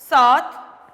7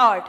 8।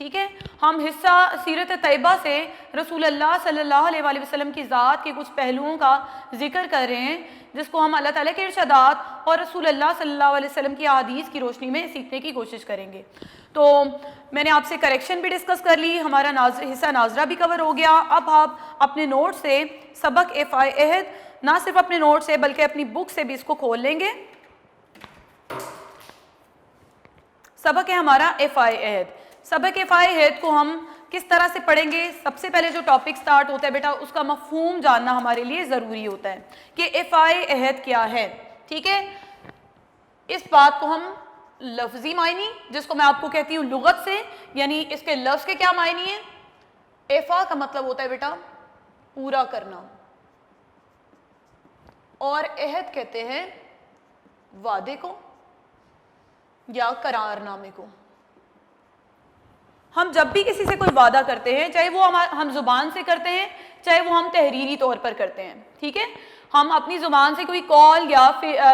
ٹھیک ہے. ہم حصہ سیرت طیبہ سے رسول اللہ صلی اللہ علیہ وآلہ وسلم کی ذات کے کچھ پہلوؤں کا ذکر کر رہے ہیں جس کو ہم اللہ تعالیٰ کے ارشادات اور رسول اللہ صلی اللہ علیہ وسلم کی احادیث کی روشنی میں سیکھنے کی کوشش کریں گے. تو میں نے آپ سے کریکشن بھی ڈسکس کر لی, ہمارا حصہ ناظرہ بھی کور ہو گیا. اب آپ اپنے نوٹ سے سبق افعائے عہد نہ صرف اپنے نوٹ سے بلکہ اپنی بک سے بھی اس کو کھول لیں گے. سبق ہے ہمارا افعائے عہد. سبق افعائے عہد کو ہم کس طرح سے پڑھیں گے؟ سب سے پہلے جو ٹاپک سٹارٹ ہوتا ہے بیٹا اس کا مفہوم جاننا ہمارے لیے ضروری ہوتا ہے کہ افعائے عہد کیا ہے. ٹھیک ہے, اس بات کو ہم لفظی معنی جس کو میں آپ کو کہتی ہوں لغت سے, یعنی اس کے لفظ کے کیا معنی ہیں؟ افا کا مطلب ہوتا ہے بیٹا پورا کرنا, اور عہد کہتے ہیں وعدے کو یا قرار نامے کو. ہم جب بھی کسی سے کوئی وعدہ کرتے ہیں, چاہے وہ ہم زبان سے کرتے ہیں چاہے وہ ہم تحریری طور پر کرتے ہیں, ٹھیک ہے, ہم اپنی زبان سے کوئی کال یا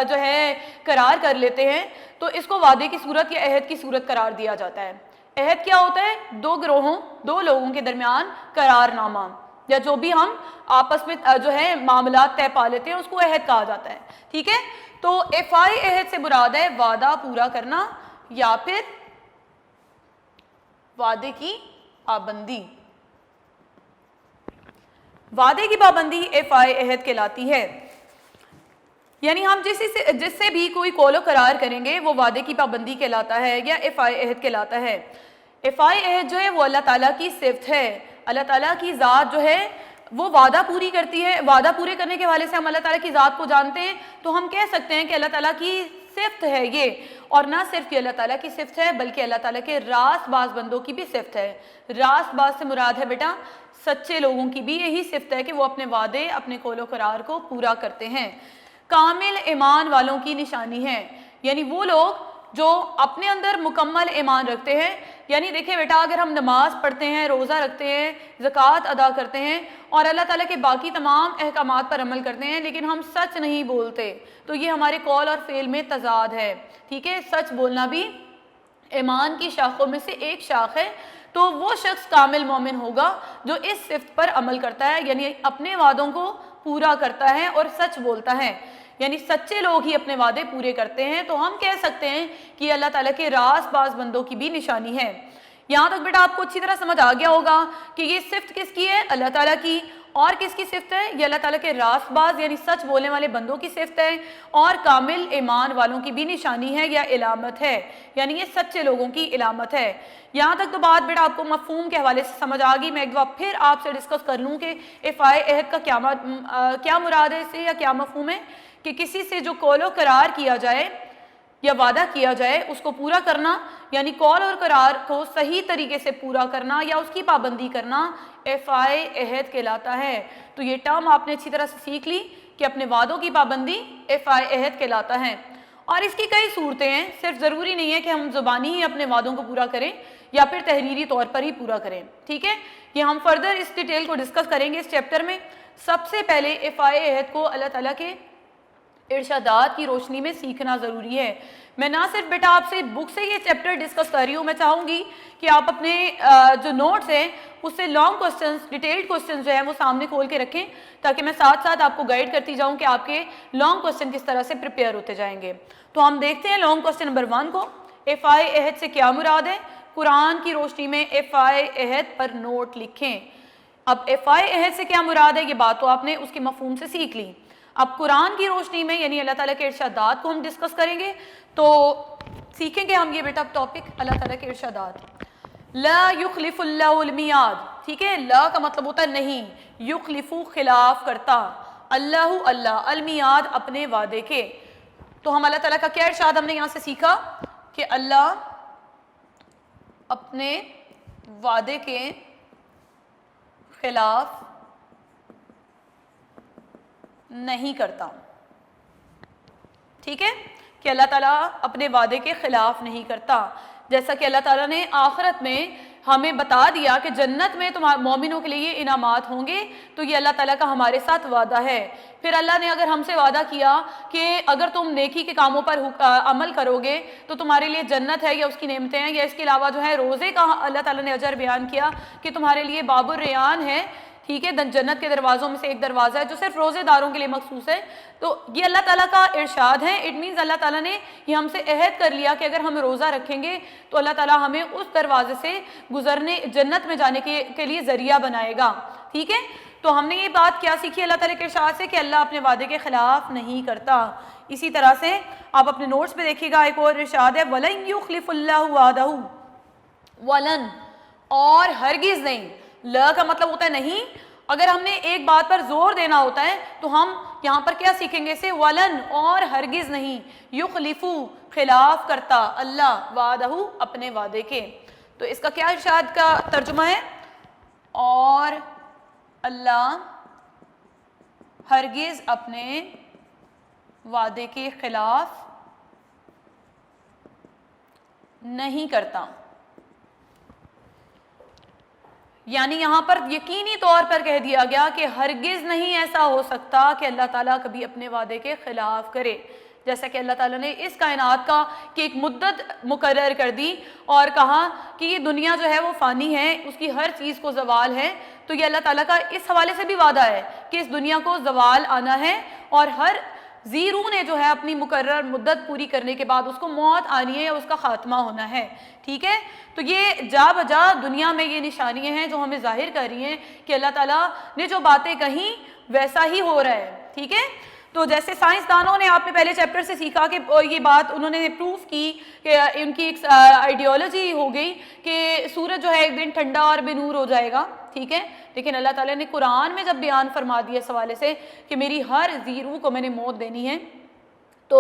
جو ہے قرار کر لیتے ہیں تو اس کو وعدے کی صورت یا عہد کی صورت قرار دیا جاتا ہے. عہد کیا ہوتا ہے؟ دو گروہوں, دو لوگوں کے درمیان قرار نامہ یا جو بھی ہم آپس میں جو ہے معاملات طے پا لیتے ہیں اس کو عہد کہا جاتا ہے. ٹھیک ہے, تو افعائے عہد سے مراد ہے وعدہ پورا کرنا یا پھر وعدے کی پابندی. وعدے کی پابندی افعائے عہد کہلاتی ہے. یعنی ہم جس سے بھی کوئی قول و قرار کریں گے وہ وعدے کی پابندی کہلاتا ہے یا افعائے عہد کہلاتا ہے. افعائے عہد جو ہے وہ اللہ تعالیٰ کی صفت ہے. اللہ تعالیٰ کی ذات جو ہے وہ وعدہ پوری کرتی ہے. وعدہ پورے کرنے کے حوالے سے ہم اللہ تعالیٰ کی ذات کو جانتے ہیں تو ہم کہہ سکتے ہیں کہ اللہ تعالیٰ کی صفت ہے یہ, اور نہ صرف یہ اللہ تعالیٰ کی صفت ہے بلکہ اللہ تعالیٰ کے راست باز بندوں کی بھی صفت ہے. راست باز سے مراد ہے بیٹا سچے لوگوں کی بھی یہی صفت ہے کہ وہ اپنے وعدے اپنے قول و قرار کو پورا کرتے ہیں. کامل ایمان والوں کی نشانی ہے, یعنی وہ لوگ جو اپنے اندر مکمل ایمان رکھتے ہیں. یعنی دیکھیں بیٹا اگر ہم نماز پڑھتے ہیں, روزہ رکھتے ہیں, زکوٰۃ ادا کرتے ہیں اور اللہ تعالیٰ کے باقی تمام احکامات پر عمل کرتے ہیں لیکن ہم سچ نہیں بولتے تو یہ ہمارے قول اور فعل میں تضاد ہے. ٹھیک ہے, سچ بولنا بھی ایمان کی شاخوں میں سے ایک شاخ ہے. تو وہ شخص کامل مومن ہوگا جو اس صفت پر عمل کرتا ہے, یعنی اپنے وعدوں کو پورا کرتا ہے اور سچ بولتا ہے. یعنی سچے لوگ ہی اپنے وعدے پورے کرتے ہیں. تو ہم کہہ سکتے ہیں کہ یہ اللہ تعالیٰ کے راست باز بندوں کی بھی نشانی ہے. یہاں تک بیٹا آپ کو اچھی طرح سمجھ آ گیا ہوگا کہ یہ صفت کس کی ہے؟ اللہ تعالیٰ کی. اور کس کی صفت ہے؟ یہ اللہ تعالیٰ کے راست باز یعنی سچ بولنے والے بندوں کی صفت ہے, اور کامل ایمان والوں کی بھی نشانی ہے یا علامت ہے, یعنی یہ سچے لوگوں کی علامت ہے. یہاں تک تو بات بیٹا آپ کو مفہوم کے حوالے سے سمجھ آ گئی. میں ایک دفعہ پھر آپ سے ڈسکس کر لوں کہ افعائے عہد کا کیا مراد ہے اس سے یا کیا مفہوم ہے. کہ کسی سے جو قول و قرار کیا جائے یا وعدہ کیا جائے اس کو پورا کرنا, یعنی قول اور قرار کو صحیح طریقے سے پورا کرنا یا اس کی پابندی کرنا افعائے عہد کہلاتا ہے. تو یہ ٹرم آپ نے اچھی طرح سے سیکھ لی کہ اپنے وعدوں کی پابندی افعائے عہد کہلاتا ہے. اور اس کی کئی صورتیں ہیں, صرف ضروری نہیں ہے کہ ہم زبانی ہی اپنے وعدوں کو پورا کریں یا پھر تحریری طور پر ہی پورا کریں. ٹھیک ہے, یہ ہم فردر اس ڈیٹیل کو ڈسکس کریں گے اس چیپٹر میں. سب سے پہلے افعائے عہد کو اللہ تعالیٰ کے ارشادات کی روشنی میں سیکھنا ضروری ہے. میں نہ صرف بیٹا آپ سے بک سے یہ چیپٹر ڈسکس کر رہی ہوں, میں چاہوں گی کہ آپ اپنے جو نوٹس ہیں اس سے لانگ کوسچنز, ڈیٹیلڈ کوسچنز جو ہیں وہ سامنے کھول کے رکھیں تاکہ میں ساتھ ساتھ آپ کو گائیڈ کرتی جاؤں کہ آپ کے لانگ کوسچن کس طرح سے پریپیئر ہوتے جائیں گے. تو ہم دیکھتے ہیں لانگ کوسچن نمبر 1 کو. افعائے عہد سے کیا مراد ہے؟ قرآن کی روشنی میں افعائے عہد پر نوٹ لکھیں. اب افعائے عہد سے کیا مراد ہے یہ بات تو آپ نے اس کے مفہوم سے سیکھ لی. اب قرآن کی روشنی میں یعنی اللہ تعالیٰ کے ارشادات کو ہم ڈسکس کریں گے. تو سیکھیں گے ہم یہ بیٹا ٹاپک اللہ تعالیٰ کے ارشادات. لا یخلف اللہ المیعاد. ٹھیک ہے, لا کا مطلب ہوتا ہے نہیں, یخلف خلاف کرتا, اللہ المیعاد اپنے وعدے کے. تو ہم اللہ تعالیٰ کا کیا ارشاد ہم نے یہاں سے سیکھا کہ اللہ اپنے وعدے کے خلاف نہیں کرتا. ٹھیک ہے, کہ اللہ تعالیٰ اپنے وعدے کے خلاف نہیں کرتا. جیسا کہ اللہ تعالیٰ نے آخرت میں ہمیں بتا دیا کہ جنت میں مومنوں کے لیے انعامات ہوں گے، تو یہ اللہ تعالیٰ کا ہمارے ساتھ وعدہ ہے۔ پھر اللہ نے اگر ہم سے وعدہ کیا کہ اگر تم نیکی کے کاموں پر عمل کرو گے تو تمہارے لیے جنت ہے یا اس کی نعمتیں ہیں، یا اس کے علاوہ جو ہے روزے کا اللہ تعالیٰ نے اجر بیان کیا کہ تمہارے لیے باب الریان ہے، ٹھیک ہے، جنت کے دروازوں میں سے ایک دروازہ ہے جو صرف روزے داروں کے لیے مخصوص ہے۔ تو یہ اللہ تعالیٰ کا ارشاد ہے، اٹ مینز اللہ تعالیٰ نے یہ ہم سے عہد کر لیا کہ اگر ہم روزہ رکھیں گے تو اللہ تعالیٰ ہمیں اس دروازے سے گزرنے، جنت میں جانے کے لیے ذریعہ بنائے گا، ٹھیک ہے۔ تو ہم نے یہ بات کیا سیکھی اللہ تعالیٰ کے ارشاد سے کہ اللہ اپنے وعدے کے خلاف نہیں کرتا۔ اسی طرح سے آپ اپنے نوٹس پہ دیکھیے گا ایک اور ارشاد ہے وَلَن يُخْلِفُ اللَّهُ وَعْدَهُ، ولن اور ہرگز نہیں، لا کا مطلب ہوتا ہے نہیں، اگر ہم نے ایک بات پر زور دینا ہوتا ہے تو ہم یہاں پر کیا سیکھیں گے اسے، ولن اور ہرگز نہیں، یخلفو خلاف کرتا اللہ، وعدہ اپنے وعدے کے۔ تو اس کا کیا ارشاد کا ترجمہ ہے، اور اللہ ہرگز اپنے وعدے کے خلاف نہیں کرتا، یعنی یہاں پر یقینی طور پر کہہ دیا گیا کہ ہرگز نہیں ایسا ہو سکتا کہ اللہ تعالیٰ کبھی اپنے وعدے کے خلاف کرے، جیسا کہ اللہ تعالیٰ نے اس کائنات کا کہ ایک مدت مقرر کر دی اور کہا کہ یہ دنیا جو ہے وہ فانی ہے، اس کی ہر چیز کو زوال ہے، تو یہ اللہ تعالیٰ کا اس حوالے سے بھی وعدہ ہے کہ اس دنیا کو زوال آنا ہے اور ہر زیرو نے جو ہے اپنی مقرر مدت پوری کرنے کے بعد اس کو موت آنی ہے یا اس کا خاتمہ ہونا ہے، ٹھیک ہے۔ تو یہ جا بجا دنیا میں یہ نشانیاں ہیں جو ہمیں ظاہر کر رہی ہیں کہ اللہ تعالیٰ نے جو باتیں کہیں ویسا ہی ہو رہا ہے، ٹھیک ہے۔ تو جیسے سائنسدانوں نے آپ نے پہلے چیپٹر سے سیکھا کہ یہ بات انہوں نے پروف کی کہ ان کی ایک آئیڈیالوجی ہو گئی کہ سورج جو ہے ایک دن ٹھنڈا اور بے نور ہو جائے گا، ٹھیک ہے، لیکن اللہ تعالیٰ نے قرآن میں جب بیان فرما دیا اس حوالے سے کہ میری ہر زیرو کو میں نے موت دینی ہے، تو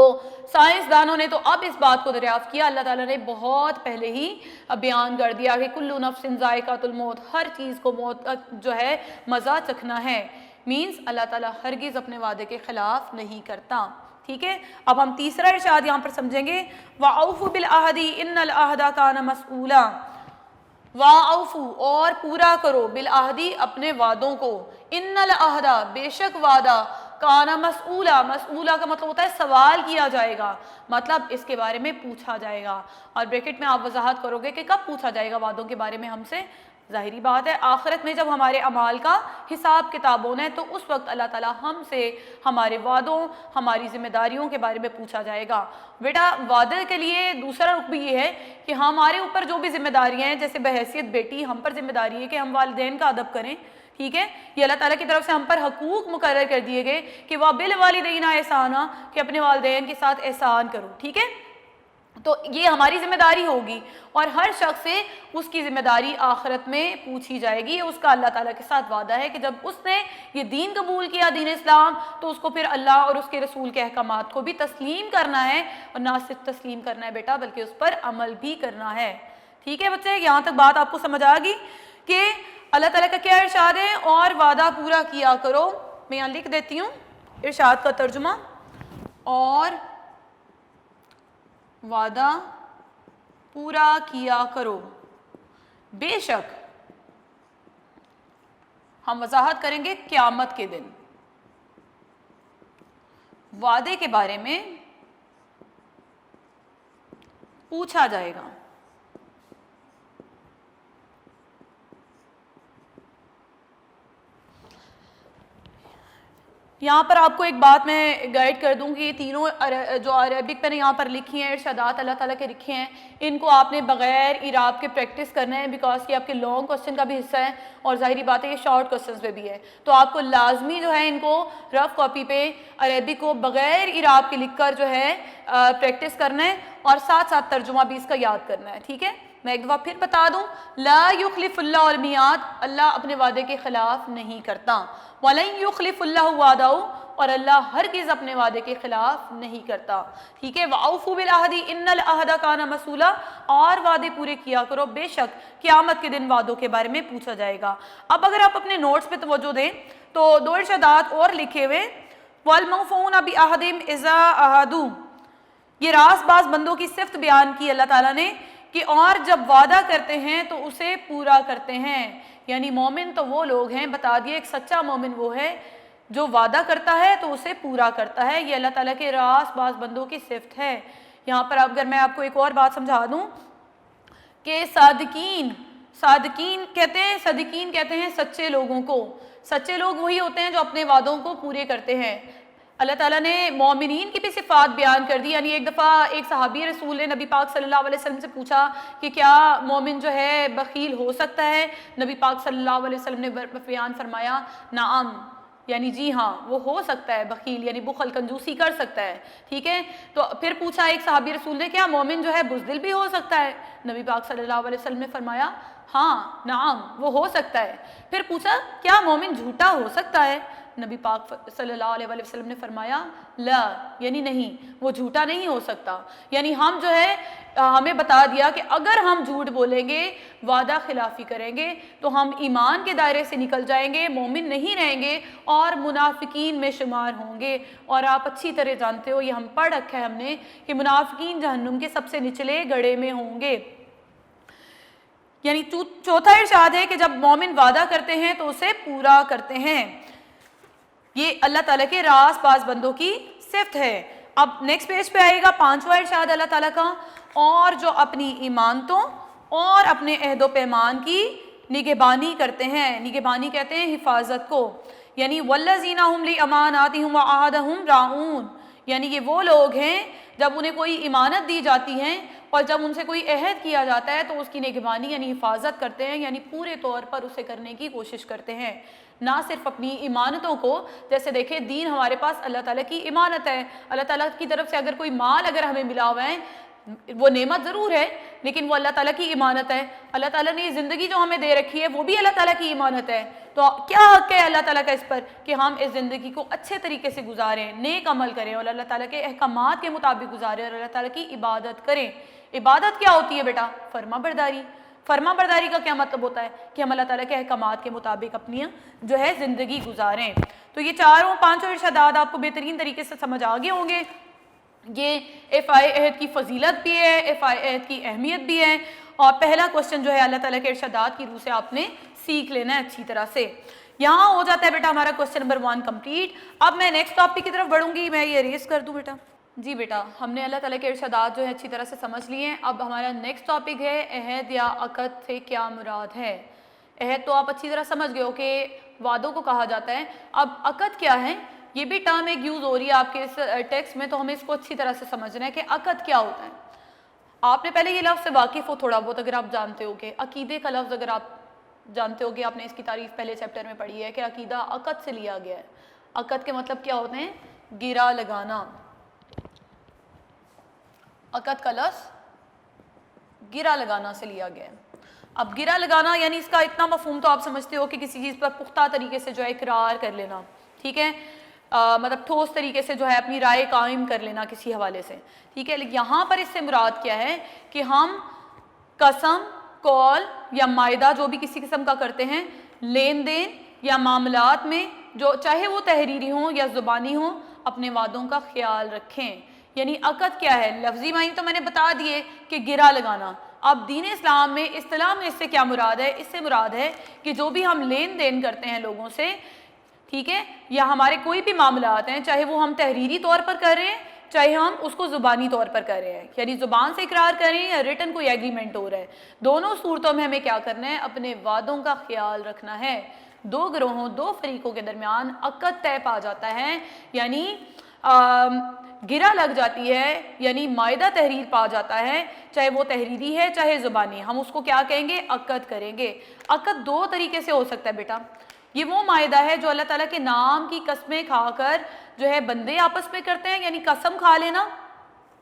سائنسدانوں نے تو اب اس بات کو دریافت کیا، اللہ تعالیٰ نے بہت پہلے ہی بیان کر دیا کہ کل نفس ذائقۃ الموت، ہر چیز کو موت جو ہے مزہ چکھنا ہے، مینز اللہ تعالیٰ ہرگز اپنے وعدے کے خلاف نہیں کرتا، ٹھیک ہے۔ اب ہم تیسرا ارشاد یہاں پر سمجھیں گے وَأَوْفُوا بِالْعَهْدِ إِنَّ الْعَهْدَ كَانَ مَسْئُولًا، وَأَوْفُوا اور پورا کرو بِالْعَهْدِ اپنے وعدوں کو، إِنَّ الْعَهْدَ بے شک وعدہ، کانا مسئولہ، مسئولہ کا مطلب ہوتا ہے سوال کیا جائے گا، مطلب اس کے بارے میں پوچھا جائے گا، اور بریکٹ میں آپ وضاحت کرو گے کہ کب پوچھا جائے گا وعدوں کے بارے میں ہم سے، ظاہری بات ہے آخرت میں جب ہمارے اعمال کا حساب کتاب ہونا ہے تو اس وقت اللہ تعالیٰ ہم سے ہمارے وعدوں، ہماری ذمہ داریوں کے بارے میں پوچھا جائے گا۔ بیٹا وعدے کے لیے دوسرا رخ بھی یہ ہے کہ ہمارے اوپر جو بھی ذمہ داریاں ہیں، جیسے بحیثیت بیٹی ہم پر ذمہ داری ہے کہ ہم والدین کا ادب کریں، ٹھیک ہے، یہ اللہ تعالیٰ کی طرف سے ہم پر حقوق مقرر کر دیے گئے کہ وَبِالْوَالِدَيْنِ احسانا، کہ اپنے والدین کے ساتھ احسان کرو، ٹھیک ہے، تو یہ ہماری ذمہ داری ہوگی اور ہر شخص سے اس کی ذمہ داری آخرت میں پوچھی جائے گی، اس کا اللہ تعالیٰ کے ساتھ وعدہ ہے کہ جب اس نے یہ دین قبول کیا، دین اسلام، تو اس کو پھر اللہ اور اس کے رسول کے احکامات کو بھی تسلیم کرنا ہے، اور نہ صرف تسلیم کرنا ہے بیٹا بلکہ اس پر عمل بھی کرنا ہے، ٹھیک ہے بچے، یہاں تک بات آپ کو سمجھ آ گئی کہ اللہ تعالیٰ کا کیا ارشاد ہے، اور وعدہ پورا کیا کرو۔ میں یہاں لکھ دیتی ہوں ارشاد کا ترجمہ، اور وعدہ پورا کیا کرو، بے شک ہم وضاحت کریں گے قیامت کے دن وعدے کے بارے میں پوچھا جائے گا۔ یہاں پر آپ کو ایک بات میں گائیڈ کر دوں کہ یہ تینوں جو عربک میں نے یہاں پر لکھی ہیں ارشادات اللہ تعالیٰ کے لکھے ہیں، ان کو آپ نے بغیر اعراب کے پریکٹس کرنا ہے، بیکاز کہ آپ کے لانگ کوسچن کا بھی حصہ ہے اور ظاہری بات ہے یہ شارٹ کوسچنز پہ بھی ہے، تو آپ کو لازمی جو ہے ان کو رف کاپی پہ عربک کو بغیر اعراب کے لکھ کر جو ہے پریکٹس کرنا ہے، اور ساتھ ساتھ ترجمہ بھی اس کا یاد کرنا ہے، ٹھیک ہے۔ میں ایک دفعہ پھر بتا دوں، لا یخلف اللہ المیعاد، اللہ اپنے وعدے کے خلاف نہیں کرتا، وَلَن یخلف اللہ وعدہ، اور اللہ ہرگز اپنے وعدے کے خلاف نہیں کرتا، ٹھیک ہے۔ وَأَوْفُوا بِالْعَهْدِ إِنَّ الْعَهْدَ كَانَ مَسْئُولًا، اور وعدے پورے کیا کرو، بے شک قیامت کے دن وعدوں کے بارے میں پوچھا جائے گا۔ اب اگر آپ اپنے نوٹس پہ توجہ دیں تو دو ارشادات اور لکھے ہوئے، وَالْمَوْفُونَ بِعَهْدِهِمْ إِذَا عَاهَدُوا، یہ راست باز بندوں کی صفت بیان کی اللہ تعالیٰ نے کہ اور جب وعدہ کرتے ہیں تو اسے پورا کرتے ہیں. یعنی مومن تو وہ لوگ ہیں, بتا دیے ایک سچا مومن وہ ہے جو وعدہ کرتا ہے تو اسے پورا کرتا ہے. یہ اللہ تعالیٰ کے راست باز بندوں کی صفت ہے. یہاں پر اگر میں آپ کو ایک اور بات سمجھا دوں کہ صادقین کہتے ہیں سچے لوگوں کو. سچے لوگ وہی ہوتے ہیں جو اپنے وعدوں کو پورے کرتے ہیں. اللہ تعالیٰ نے مومنین کی بھی صفات بیان کر دی. یعنی ایک دفعہ ایک صحابی رسول نے نبی پاک صلی اللہ علیہ وسلم سے پوچھا کہ کیا مومن جو ہے بخیل ہو سکتا ہے؟ نبی پاک صلی اللہ علیہ وسلم نے بیان فرمایا نعم، یعنی جی ہاں وہ ہو سکتا ہے بخیل، یعنی بخل کنجوسی کر سکتا ہے. ٹھیک ہے، تو پھر پوچھا ایک صحابی رسول نے کیا مومن جو ہے بزدل بھی ہو سکتا ہے؟ نبی پاک صلی اللہ علیہ وسلم نے فرمایا ہاں نعم وہ ہو سکتا ہے. پھر پوچھا کیا مومن جھوٹا ہو سکتا ہے؟ نبی پاک صلی اللہ علیہ وسلم نے فرمایا لا، یعنی نہیں وہ جھوٹا نہیں ہو سکتا. یعنی ہم جو ہے ہمیں بتا دیا کہ اگر ہم جھوٹ بولیں گے، وعدہ خلافی کریں گے تو ہم ایمان کے دائرے سے نکل جائیں گے، مومن نہیں رہیں گے اور منافقین میں شمار ہوں گے. اور آپ اچھی طرح جانتے ہو، یہ ہم پڑھ رکھا ہے ہم نے کہ منافقین جہنم کے سب سے نچلے گڑھے میں ہوں گے. یعنی چوتھا ارشاد ہے کہ جب مومن وعدہ کرتے ہیں تو اسے پورا کرتے ہیں. یہ اللہ تعالیٰ کے راست باز بندوں کی صفت ہے. اب نیکسٹ پیج پہ آئے گا پانچواں ارشاد اللہ تعالیٰ کا، اور جو اپنی ایمانتوں اور اپنے عہد و پیمان کی نگہبانی کرتے ہیں. نگہبانی کہتے ہیں حفاظت کو. یعنی والذین هم لاماناتهم وعہدهم راعون، یعنی یہ وہ لوگ ہیں جب انہیں کوئی امانت دی جاتی ہے اور جب ان سے کوئی عہد کیا جاتا ہے تو اس کی نگہبانی یعنی حفاظت کرتے ہیں، یعنی پورے طور پر اسے کرنے کی کوشش کرتے ہیں. نہ صرف اپنی ایمانتوں کو، جیسے دیکھیں دین ہمارے پاس اللہ تعالیٰ کی امانت ہے. اللہ تعالیٰ کی طرف سے اگر کوئی مال اگر ہمیں ملا ہوا ہے وہ نعمت ضرور ہے لیکن وہ اللہ تعالیٰ کی امانت ہے. اللہ تعالیٰ نے یہ زندگی جو ہمیں دے رکھی ہے وہ بھی اللہ تعالیٰ کی امانت ہے. تو کیا حق ہے اللہ تعالیٰ کا اس پر کہ ہم اس زندگی کو اچھے طریقے سے گزاریں، نیک عمل کریں اور اللہ تعالیٰ کے احکامات کے مطابق گزاریں اور اللہ تعالیٰ کی عبادت کریں. عبادت کیا ہوتی ہے بیٹا؟ فرما برداری. فرما برداری کا کیا مطلب ہوتا ہے؟ کہ ہم اللہ تعالیٰ کے احکامات کے مطابق اپنی جو ہے زندگی گزاریں. تو یہ پانچوں ارشادات آپ کو بہترین طریقے سے سمجھ آ گئے ہوں گے. یہ افعائے عہد کی فضیلت بھی ہے، افعائے عہد کی اہمیت بھی ہے، اور پہلا کوشچن جو ہے اللہ تعالیٰ کے ارشادات کی روح سے آپ نے سیکھ لینا ہے اچھی طرح سے. یہاں ہو جاتا ہے بیٹا ہمارا کوشچن نمبر 1 کمپلیٹ. اب میں نیکسٹ ٹاپک کی طرف بڑھوں گی. میں یہ ریز کر دوں بیٹا. جی بیٹا، ہم نے اللہ تعالیٰ کے ارشادات جو ہے اچھی طرح سے سمجھ لیے ہیں. اب ہمارا نیکسٹ ٹاپک ہے عہد یا عقد سے کیا مراد ہے. عہد تو آپ اچھی طرح سمجھ گئے ہو کہ وعدوں کو کہا جاتا ہے. اب عقد کیا ہے؟ یہ بھی ٹرم ایک یوز ہو رہی ہے آپ کے اس ٹیکسٹ میں، تو ہمیں اس کو اچھی طرح سے سمجھنا ہے کہ عقد کیا ہوتا ہے. آپ نے پہلے یہ لفظ سے واقف ہو تھوڑا بہت، اگر آپ جانتے ہو کہ عقیدے کا لفظ اگر آپ جانتے ہو کہ آپ نے اس کی تعریف پہلے چیپٹر میں پڑھی ہے کہ عقیدہ عقد سے لیا گیا ہے. عقد کے مطلب کیا ہوتے ہیں؟ گرا لگانا. عقد کا لفظ گرا لگانا سے لیا گیا ہے. اب گرا لگانا یعنی اس کا اتنا مفہوم تو آپ سمجھتے ہو کہ کسی چیز پر پختہ طریقے سے جو ہے اقرار کر لینا. ٹھیک ہے، مطلب ٹھوس طریقے سے جو ہے اپنی رائے قائم کر لینا کسی حوالے سے. ٹھیک ہے، لیکن یہاں پر اس سے مراد کیا ہے کہ ہم قسم، قول یا معاہدہ جو بھی کسی قسم کا کرتے ہیں، لین دین یا معاملات میں، جو چاہے وہ تحریری ہوں یا زبانی ہوں، اپنے وعدوں کا خیال رکھیں. یعنی عقد کیا ہے؟ لفظی معنی تو میں نے بتا دیے کہ گرا لگانا. اب دین اسلام میں اصطلاح میں اس سے کیا مراد ہے؟ اس سے مراد ہے کہ جو بھی ہم لین دین کرتے ہیں لوگوں سے، ٹھیک ہے، یا ہمارے کوئی بھی معاملات ہیں، چاہے وہ ہم تحریری طور پر کر رہے ہیں چاہے ہم اس کو زبانی طور پر کر رہے ہیں، یعنی زبان سے اقرار کر رہے ہیں یا ریٹن کوئی ایگریمنٹ ہو رہا ہے، دونوں صورتوں میں ہمیں کیا کرنا ہے؟ اپنے وعدوں کا خیال رکھنا ہے. دو گروہوں، دو فریقوں کے درمیان عقد طے پا جاتا ہے، یعنی گرا لگ جاتی ہے، یعنی معاہدہ تحریر پا جاتا ہے، چاہے وہ تحریری ہے چاہے زبانی، ہم اس کو کیا کہیں گے؟ عقد کریں گے. عقد دو طریقے سے ہو سکتا ہے بیٹا. یہ وہ معاہدہ ہے جو اللہ تعالیٰ کے نام کی قسمیں کھا کر جو ہے بندے آپس میں کرتے ہیں، یعنی قسم کھا لینا.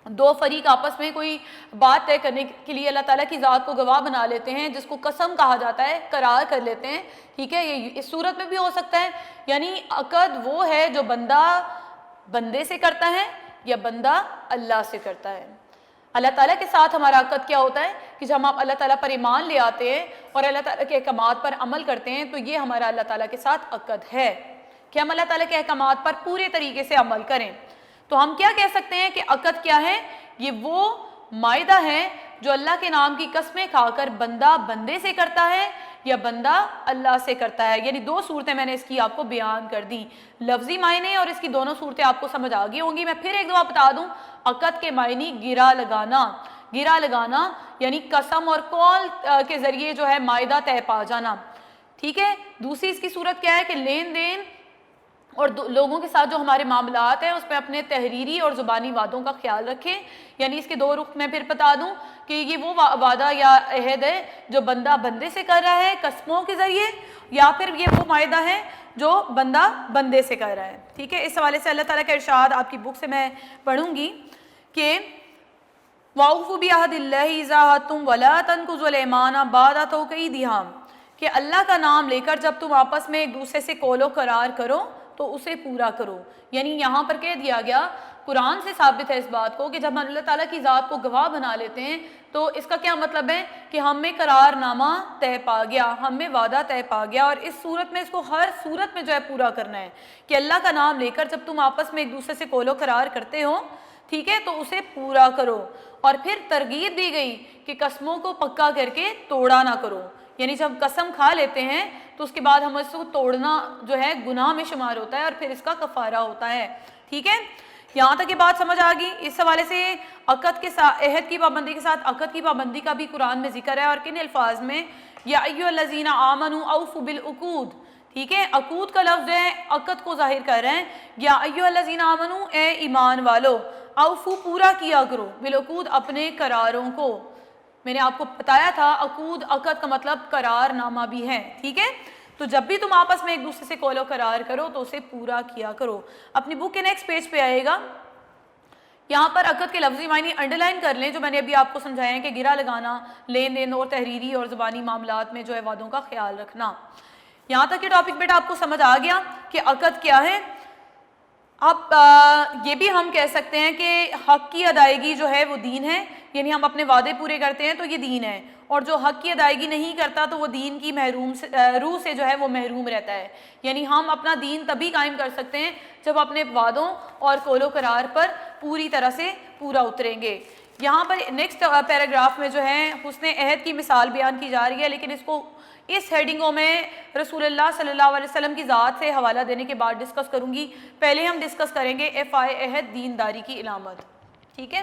دو فریق آپس میں کوئی بات طے کرنے کے لیے اللہ تعالیٰ کی ذات کو گواہ بنا لیتے ہیں، جس کو قسم کہا جاتا ہے، قرار کر لیتے ہیں. ٹھیک ہے، یہ اس صورت میں بھی ہو سکتا ہے. یعنی عقد وہ ہے جو بندہ بندے سے کرتا ہے یا بندہ اللہ سے کرتا ہے. اللہ تعالیٰ کے ساتھ ہمارا عقد کیا ہوتا ہے کہ جب ہم اللہ تعالیٰ پر ایمان لے آتے ہیں اور اللہ تعالیٰ کے احکامات پر عمل کرتے ہیں، تو یہ ہمارا اللہ تعالیٰ کے ساتھ عقد ہے کہ ہم اللہ تعالیٰ کے احکامات پر پورے طریقے سے عمل کریں. تو ہم کیا کہہ سکتے ہیں کہ عقد کیا ہے؟ یہ وہ معاہدہ ہے جو اللہ کے نام کی قسمیں کھا کر بندہ بندے سے کرتا ہے یا بندہ اللہ سے کرتا ہے. یعنی دو صورتیں میں نے اس کی آپ کو بیان کر دی, لفظی معنی اور اس کی دونوں صورتیں آپ کو سمجھ آ گئی ہوں گی. میں پھر ایک دفعہ بتا دوں, عقد کے معنی گرا لگانا, گرا لگانا یعنی قسم اور قول کے ذریعے جو ہے معاہدہ طے پا جانا. ٹھیک ہے, دوسری اس کی صورت کیا ہے کہ لین دین اور لوگوں کے ساتھ جو ہمارے معاملات ہیں اس میں اپنے تحریری اور زبانی وعدوں کا خیال رکھیں. یعنی اس کے دو رخ میں پھر بتا دوں کہ یہ وہ وعدہ یا عہد ہے جو بندہ بندے سے کر رہا ہے قسموں کے ذریعے, یا پھر یہ وہ معاہدہ ہے جو بندہ بندے سے کر رہا ہے. ٹھیک ہے, اس حوالے سے اللہ تعالیٰ کا ارشاد آپ کی بک سے میں پڑھوں گی کہ وَأَوْفُوا بِعَهْدِ اللَّهِ إِذَا عَاهَدتُّمْ وَلَا تَنقُضُوا الْأَيْمَانَ بَعْدَ تَوْكِيدِهَا, کہ اللہ کا نام لے کر جب تم آپس میں ایک دوسرے سے قول و قرار کرو تو اسے پورا کرو. یعنی یہاں پر کہہ دیا گیا, قرآن سے ثابت ہے اس بات کو کہ جب ہم اللہ تعالیٰ کی ذات کو گواہ بنا لیتے ہیں تو اس کا کیا مطلب ہے کہ ہم میں قرار نامہ طے پا گیا, ہم میں وعدہ طے پا گیا, اور اس صورت میں اس کو ہر صورت میں جو ہے پورا کرنا ہے کہ اللہ کا نام لے کر جب تم آپس میں ایک دوسرے سے قول و قرار کرتے ہو, ٹھیک ہے, تو اسے پورا کرو. اور پھر ترغیب دی گئی کہ قسموں کو پکا کر کے توڑا نہ کرو. یعنی جب قسم کھا لیتے ہیں تو اس کے بعد ہم اس کو توڑنا جو ہے گناہ میں شمار ہوتا ہے اور پھر اس کا کفارہ ہوتا ہے. ٹھیک ہے, یہاں تک یہ بات سمجھ آ گئی. اس حوالے سے عقد کے ساتھ, عہد کی پابندی کے ساتھ عقد کی پابندی کا بھی قرآن میں ذکر ہے, اور کن الفاظ میں, یا ایھا الذین آمنوا اوفوا بالعقود. ٹھیک ہے, عقود کا لفظ جو ہے عقد کو ظاہر کر رہے ہیں. یا ایھا الذین آمنوا, اے ایمان والو, اوفو پورا کیا کرو, بالعقود اپنے قراروں کو. میں نے آپ کو بتایا تھا عقود, عقد کا مطلب قرار نامہ بھی ہے. ٹھیک ہے, تو جب بھی تم آپس میں ایک دوسرے سے قول و قرار کرو تو اسے پورا کیا کرو. اپنی بک کے نیکسٹ پیج پہ آئے گا, یہاں پر عقد کے لفظی معنی انڈر لائن کر لیں جو میں نے ابھی آپ کو سمجھایا ہے کہ گرا لگانا, لین دین اور تحریری اور زبانی معاملات میں جو ہے وعدوں کا خیال رکھنا. یہاں تک یہ ٹاپک بیٹا آپ کو سمجھ آ گیا کہ عقد کیا ہے. اب یہ بھی ہم کہہ سکتے ہیں کہ حق کی ادائیگی جو ہے وہ دین ہے, یعنی ہم اپنے وعدے پورے کرتے ہیں تو یہ دین ہے, اور جو حق کی ادائیگی نہیں کرتا تو وہ دین کی محروم روح سے جو ہے وہ محروم رہتا ہے. یعنی ہم اپنا دین تبھی قائم کر سکتے ہیں جب اپنے وعدوں اور قول و قرار پر پوری طرح سے پورا اتریں گے. یہاں پر نیکسٹ پیراگراف میں جو ہے حسن عہد کی مثال بیان کی جا رہی ہے, لیکن اس کو اس ہیڈنگوں میں رسول اللہ صلی اللہ علیہ وسلم کی ذات سے حوالہ دینے کے بعد ڈسکس کروں گی. پہلے ہم ڈسکس کریں گے افعائے عہد دینداری کی علامت. ٹھیک ہے,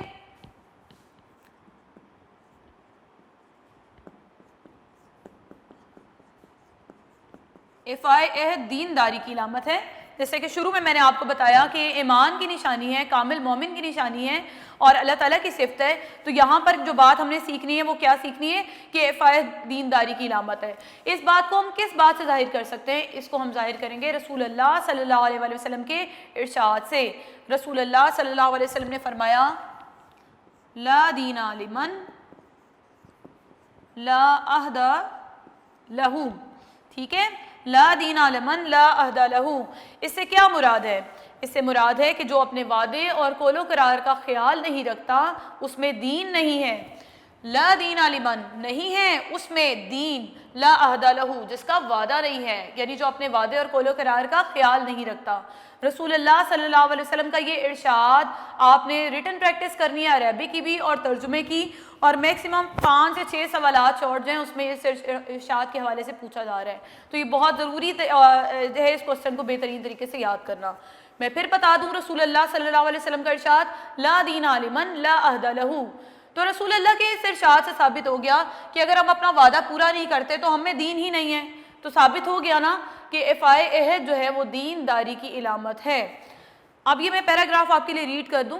افعائے عہد دینداری کی علامت ہے. جیسے کہ شروع میں نے آپ کو بتایا کہ ایمان کی نشانی ہے, کامل مومن کی نشانی ہے اور اللہ تعالیٰ کی صفت ہے. تو یہاں پر جو بات ہم نے سیکھنی ہے وہ کیا سیکھنی ہے کہ افعائے دینداری کی علامت ہے. اس بات کو ہم کس بات سے ظاہر کر سکتے ہیں؟ اس کو ہم ظاہر کریں گے رسول اللہ صلی اللہ علیہ وسلم کے ارشاد سے. رسول اللہ صلی اللہ علیہ وسلم نے فرمایا, لا دین لمن لا عہد لہو. ٹھیک ہے, لا دین لمن لا عہد لہو. اس سے کیا مراد ہے؟ اس سے مراد ہے کہ جو اپنے وعدے اور قول و قرار کا خیال نہیں رکھتا اس میں دین نہیں ہے. لا دین لمن, نہیں ہے اس میں دین, لا عہد لہو, جس کا وعدہ نہیں ہے, یعنی جو اپنے وعدے اور قول و قرار کا خیال نہیں رکھتا. رسول اللہ صلی اللہ علیہ وسلم کا یہ ارشاد آپ نے ریٹن پریکٹس کرنی ہے, عربی کی بھی اور ترجمے کی, اور میکسیمم 5 سے 6 سوالات شارٹ جو ہیں اس میں اس ارشاد کے حوالے سے پوچھا جا رہا ہے. تو یہ بہت ضروری ہے اس کوسچن کو بہترین طریقے سے یاد کرنا. میں پھر بتا دوں, رسول اللہ صلی اللہ علیہ وسلم کا ارشاد لا دین لمن لا عہد لہو. تو رسول اللہ کے اس ارشاد سے ثابت ہو گیا کہ اگر ہم اپنا وعدہ پورا نہیں کرتے تو ہم میں دین ہی نہیں ہے. تو ثابت ہو گیا نا کہ افعائے عہد جو ہے وہ دینداری کی علامت ہے. اب یہ میں پیراگراف آپ کے لیے ریڈ کر دوں.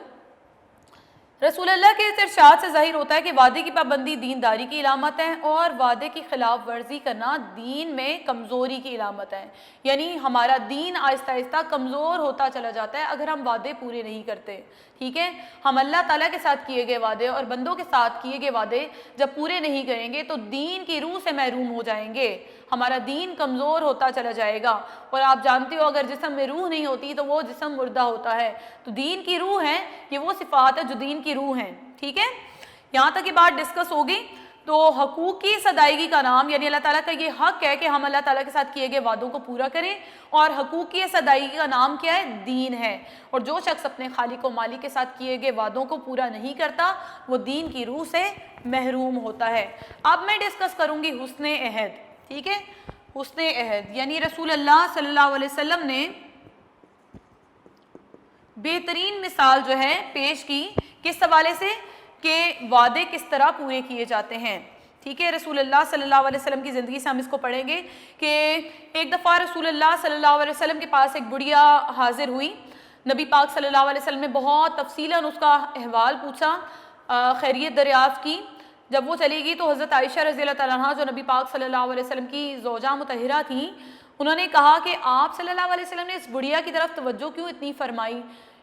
رسول اللہ کے اس ارشاد سے ظاہر ہوتا ہے کہ وعدے کی پابندی دینداری کی علامت ہے اور وعدے کی خلاف ورزی کرنا دین میں کمزوری کی علامت ہے. یعنی ہمارا دین آہستہ آہستہ کمزور ہوتا چلا جاتا ہے اگر ہم وعدے پورے نہیں کرتے. ٹھیک ہے, ہم اللہ تعالیٰ کے ساتھ کیے گئے وعدے اور بندوں کے ساتھ کیے گئے وعدے جب پورے نہیں کریں گے تو دین کی روح سے محروم ہو جائیں گے, ہمارا دین کمزور ہوتا چلا جائے گا. اور آپ جانتے ہو اگر جسم میں روح نہیں ہوتی تو وہ جسم مردہ ہوتا ہے. تو دین کی روح ہے, یہ وہ صفات ہے جو دین کی روح ہیں. ٹھیک ہے, یہاں تک یہ بات ڈسکس ہوگی. تو حقوق کی اس ادائیگی کا نام یعنی اللہ تعالیٰ کا یہ حق ہے کہ ہم اللہ تعالیٰ کے ساتھ کیے گئے وعدوں کو پورا کریں، اور حقوق کی اس ادائیگی کا نام کیا ہے؟ دین ہے۔ اور جو شخص اپنے خالق و مالک کے ساتھ کیے گئے وعدوں کو پورا نہیں کرتا وہ دین کی روح سے محروم ہوتا ہے۔ اب میں ڈسکس کروں گی حسن عہد، ٹھیک ہے؟ حسن عہد یعنی رسول اللہ صلی اللہ علیہ وسلم نے بہترین مثال جو ہے پیش کی کس حوالے سے کہ وعدے کس طرح پورے کیے جاتے ہیں، ٹھیک ہے؟ رسول اللہ صلی اللہ علیہ وسلم کی زندگی سے ہم اس کو پڑھیں گے کہ ایک دفعہ رسول اللہ صلی اللہ علیہ وسلم کے پاس ایک بڑھیا حاضر ہوئی، نبی پاک صلی اللہ علیہ وسلم نے بہت تفصیلاً اس کا احوال پوچھا، خیریت دریافت کی۔ جب وہ چلی گئی تو حضرت عائشہ رضی اللہ تعالیٰ عنہ جو نبی پاک صلی اللہ علیہ وسلم کی زوجہ مطہرہ تھیں، انہوں نے کہا کہ آپ صلی اللہ علیہ وسلم نے اس بڑھیا کی طرف توجہ کیوں اتنی فرمائی،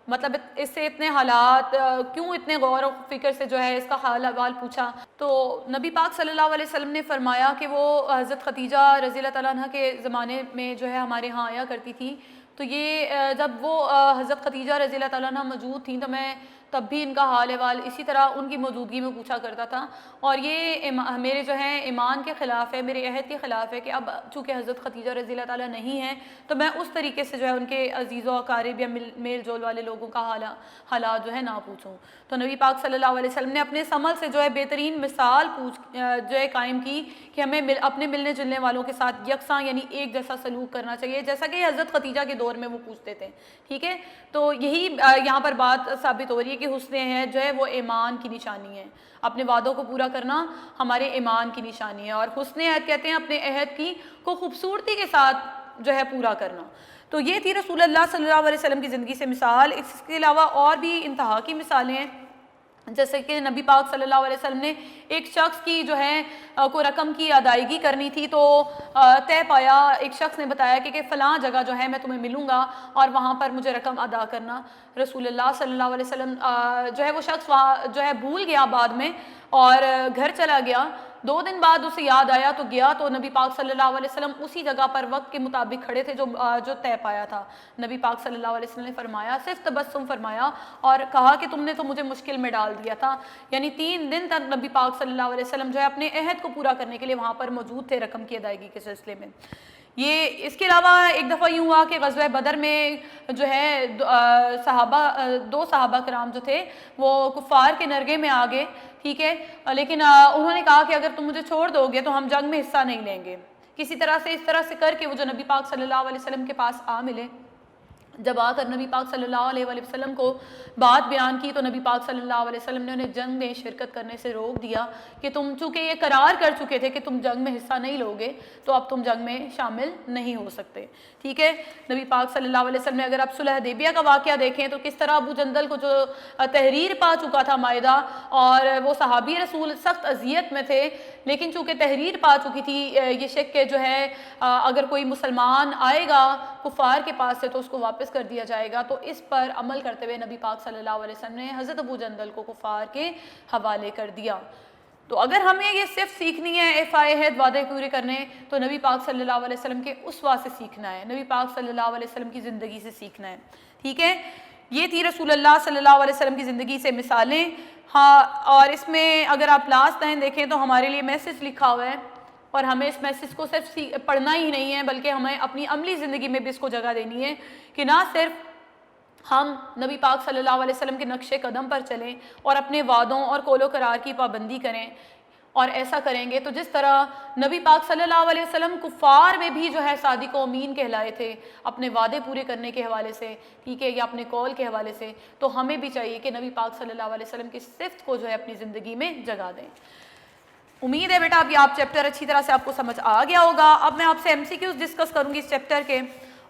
مطلب اس سے اتنے حالات کیوں اتنے غور و فکر سے جو ہے اس کا حال احوال پوچھا؟ تو نبی پاک صلی اللہ علیہ وسلم نے فرمایا کہ وہ حضرت خدیجہ رضی اللہ تعالیٰ عنہ کے زمانے میں جو ہے ہمارے ہاں آیا کرتی تھی، تو یہ جب وہ حضرت خدیجہ رضی اللہ تعالیٰ عنہ موجود تھیں تو میں تب بھی ان کا حال احوال اسی طرح ان کی موجودگی میں پوچھا کرتا تھا، اور یہ میرے جو ہے ایمان کے خلاف ہے، میرے عہد کے خلاف ہے کہ اب چونکہ حضرت خدیجہ رضی اللہ تعالیٰ نہیں ہیں تو میں اس طریقے سے جو ہے ان کے عزیز و اقارب یا میل جول والے لوگوں کا حالات جو ہے نہ پوچھوں۔ تو نبی پاک صلی اللہ علیہ وسلم نے اپنے عمل سے جو ہے بہترین مثال جو ہے قائم کی کہ ہمیں اپنے ملنے جلنے والوں کے ساتھ یکساں یعنی ایک جیسا سلوک کرنا چاہیے، جیسا کہ حضرت خدیجہ کے دور میں وہ پوچھتے تھے، ٹھیک ہے؟ تو یہی یہاں پر بات ثابت ہو رہی ہے کہ حسن عہد جو ہے وہ ایمان کی نشانی ہے، اپنے وعدوں کو پورا کرنا ہمارے ایمان کی نشانی ہے، اور حسن عہد کہتے ہیں اپنے عہد کو خوبصورتی کے ساتھ جو ہے پورا کرنا۔ تو یہ تھی رسول اللہ صلی اللہ علیہ وسلم کی زندگی سے مثال۔ اس کے علاوہ اور بھی انتہا کی مثالیں ہیں، جیسے کہ نبی پاک صلی اللہ علیہ وسلم نے ایک شخص کی جو ہے کوئی رقم کی ادائیگی کرنی تھی تو طے پایا، ایک شخص نے بتایا کہ فلاں جگہ جو ہے میں تمہیں ملوں گا اور وہاں پر مجھے رقم ادا کرنا۔ رسول اللہ صلی اللہ علیہ وسلم جو ہے وہ شخص وہاں جو ہے بھول گیا بعد میں اور گھر چلا گیا، 2 دن بعد اسے یاد آیا تو گیا تو نبی پاک صلی اللہ علیہ وسلم اسی جگہ پر وقت کے مطابق کھڑے تھے جو طے پایا تھا۔ نبی پاک صلی اللہ علیہ وسلم نے فرمایا، صرف تبسم فرمایا اور کہا کہ تم نے تو مجھے مشکل میں ڈال دیا تھا، یعنی 3 دن تک نبی پاک صلی اللہ علیہ وسلم جو ہے اپنے عہد کو پورا کرنے کے لیے وہاں پر موجود تھے رقم کی ادائیگی کے سلسلے میں۔ یہ اس کے علاوہ ایک دفعہ یوں ہوا کہ غزوہ بدر میں جو ہے 2 صحابہ کرام جو تھے وہ کفار کے نرغے میں آ گئے، ٹھیک ہے؟ لیکن انہوں نے کہا کہ اگر تم مجھے چھوڑ دو گے تو ہم جنگ میں حصہ نہیں لیں گے۔ کسی طرح سے اس طرح سے کر کے وہ جو نبی پاک صلی اللہ علیہ وسلم کے پاس آ ملے، جب آ کر نبی پاک صلی اللہ علیہ وسلم کو بات بیان کی تو نبی پاک صلی اللہ علیہ وسلم نے انہیں جنگ میں شرکت کرنے سے روک دیا کہ تم چونکہ یہ قرار کر چکے تھے کہ تم جنگ میں حصہ نہیں لوگے تو اب تم جنگ میں شامل نہیں ہو سکتے، ٹھیک ہے؟ نبی پاک صلی اللہ علیہ وسلم نے اگر آپ صلح حدیبیہ کا واقعہ دیکھیں تو کس طرح ابو جندل کو جو تحریر پا چکا تھا مائدہ اور وہ صحابی رسول سخت اذیت میں تھے، لیکن چونکہ تحریر پا چکی تھی یہ شک کہ جو ہے اگر کوئی مسلمان آئے گا کفار کے پاس سے تو اس کو واپس کر دیا جائے گا، تو اس پر عمل کرتے ہوئے نبی پاک صلی اللہ علیہ وسلم نے حضرت ابو جندل کو کفار کے حوالے کر دیا۔ تو اگر ہمیں یہ صرف سیکھنی ہے وفائے عہد وعدے پورے کرنے تو نبی پاک صلی اللہ علیہ وسلم کے اسوہ سے سیکھنا ہے، نبی پاک صلی اللہ علیہ وسلم کی زندگی سے سیکھنا ہے، ٹھیک ہے؟ یہ تھی رسول اللہ صلی اللہ علیہ وسلم کی زندگی سے مثالیں۔ ہاں، اور اس میں اگر آپ لاسٹ لائن دیکھیں تو ہمارے لیے میسج لکھا ہوا ہے، اور ہمیں اس میسج کو صرف پڑھنا ہی نہیں ہے بلکہ ہمیں اپنی عملی زندگی میں بھی اس کو جگہ دینی ہے کہ نہ صرف ہم نبی پاک صلی اللہ علیہ وسلم کے نقش قدم پر چلیں اور اپنے وعدوں اور قول و قرار کی پابندی کریں، اور ایسا کریں گے تو جس طرح نبی پاک صلی اللہ علیہ وسلم کفار میں بھی جو ہے صادق و امین کہلائے تھے اپنے وعدے پورے کرنے کے حوالے سے، ٹھیک ہے، یا اپنے قول کے حوالے سے، تو ہمیں بھی چاہیے کہ نبی پاک صلی اللہ علیہ وسلم کی صفت کو جو ہے اپنی زندگی میں جگہ دیں۔ امید ہے بیٹا اب آپ چیپٹر اچھی طرح سے آپ کو سمجھ آ گیا ہوگا۔ اب میں آپ سے MCQs ڈسکس کروں گی اس چیپٹر کے،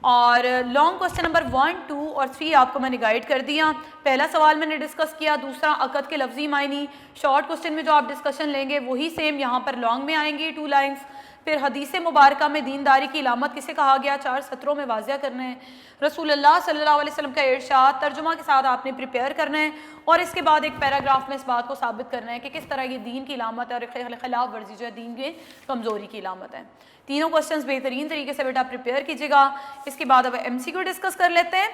اور لانگ کوسچن نمبر 1، 2 اور 3 آپ کو میں نے گائیڈ کر دیا۔ پہلا سوال میں نے ڈسکس کیا، دوسرا عقد کے لفظی معنی، شارٹ کوسچن میں جو آپ ڈسکشن لیں گے وہی سیم یہاں پر لانگ میں آئیں گی 2 لائنز۔ پھر حدیث مبارکہ میں دینداری کی علامت کسے کہا گیا، 4 سطروں میں واضح کرنا ہے۔ رسول اللہ صلی اللہ علیہ وسلم کا ارشاد ترجمہ کے ساتھ آپ نے پریپیئر کرنا ہے، اور اس کے بعد ایک پیراگراف میں اس بات کو ثابت کرنا ہے کہ کس طرح یہ دین کی علامت ہے اور خلاف ورزی جو ہے دین کے کمزوری کی علامت ہے۔ تینوں کوسچنز بہترین طریقے سے بیٹا پریپیئر کیجیے گا۔ اس کے بعد اب MCQ ڈسکس کر لیتے ہیں۔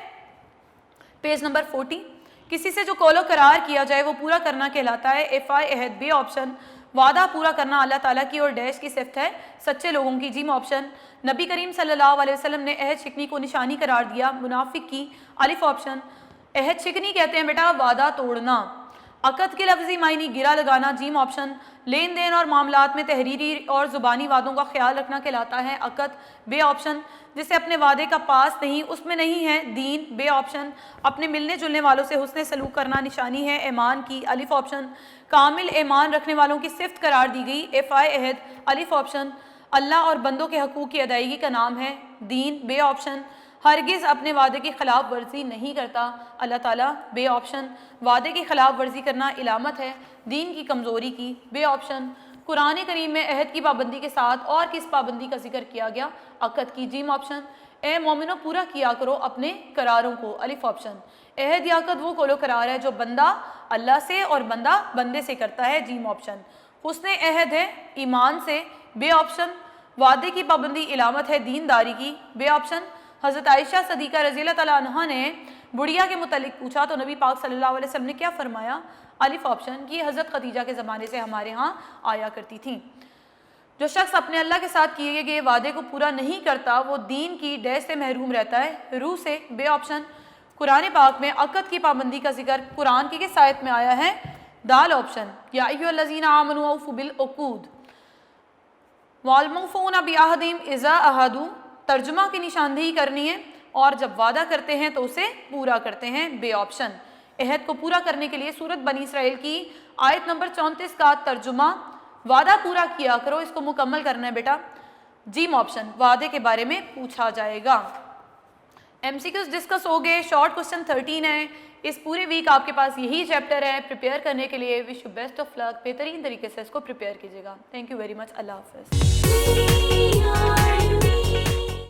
پیج نمبر 40، کسی سے جو قول و قرار کیا جائے وہ پورا کرنا کہلاتا ہے۔ وفائے عہد بے آپشن وعدہ پورا کرنا اللہ تعالیٰ کی اور ڈیش کی صفت ہے سچے لوگوں کی. جیم آپشن نبی کریم صلی اللہ علیہ وسلم نے عہد شکنی کو نشانی قرار دیا منافق کی. الف آپشن عہد شکنی کہتے ہیں بیٹا وعدہ توڑنا. عقد کے لفظی معنی گرا لگانا. جیم آپشن لین دین اور معاملات میں تحریری اور زبانی وعدوں کا خیال رکھنا کہلاتا ہے عقد. بے آپشن جسے اپنے وعدے کا پاس نہیں اس میں نہیں ہے دین. بے آپشن اپنے ملنے جلنے والوں سے حسن سلوک کرنا نشانی ہے ایمان کی. الف آپشن کامل ایمان رکھنے والوں کی صفت قرار دی گئی افائے عہد. الف آپشن اللہ اور بندوں کے حقوق کی ادائیگی کا نام ہے دین. بے آپشن ہرگز اپنے وعدے کی خلاف ورزی نہیں کرتا اللہ تعالیٰ. بے آپشن وعدے کی خلاف ورزی کرنا علامت ہے دین کی کمزوری کی. بے آپشن قرآن کریم میں عہد کی پابندی کے ساتھ اور کس پابندی کا ذکر کیا گیا عقد کی. جیم آپشن اے مومنو پورا کیا کرو اپنے قراروں کو. الف آپشن عہد یا عقد وہ قول و قرار ہے جو بندہ اللہ سے اور بندہ بندے سے کرتا ہے. جیم آپشن حسن عہد ہے ایمان سے. بے آپشن وعدے کی پابندی علامت ہے دینداری کی. بے آپشن حضرت عائشہ صدیقہ رضی اللہ تعالیٰ عنہ نے بڑھیا کے متعلق پوچھا تو نبی پاک صلی اللہ علیہ وسلم نے کیا فرمایا. الف آپشن یہ حضرت خدیجہ کے زمانے سے ہمارے ہاں آیا کرتی تھیں. جو شخص اپنے اللہ کے ساتھ کیے گئے وعدے کو پورا نہیں کرتا وہ دین کی ڈیش سے محروم رہتا ہے روح سے. بے آپشن قرآن پاک میں عقد کی پابندی کا ذکر قرآن کی کس آیت میں آیا ہے. دال آپشن یا ایھا الذین آمنوا اوفوا بالعقود والموفون بعہدہم اذا عاہدوا. ترجمہ کی نشاندہی کرنی ہے اور جب وعدہ کرتے ہیں تو اسے پورا کرتے ہیں. بے آپشن عہد کو پورا کرنے کے لیے سورۃ بنی اسرائیل کی آیت نمبر 34 کا ترجمہ وعدہ پورا کیا کرو اس کو مکمل کرنا ہے بیٹا. جیم آپشن وعدے کے بارے میں پوچھا جائے گا. ایم سی کیوز ڈسکس ہو گئے. شارٹ کوسچن 13 ہے. اس پورے ویک آپ کے پاس یہی چیپٹر ہے. پریپیئر کرنے کے لیے wish you best of luck. بہترین طریقے سے اس کو پریپیئر کیجیے گا. Thank you very much. اللہ حافظ.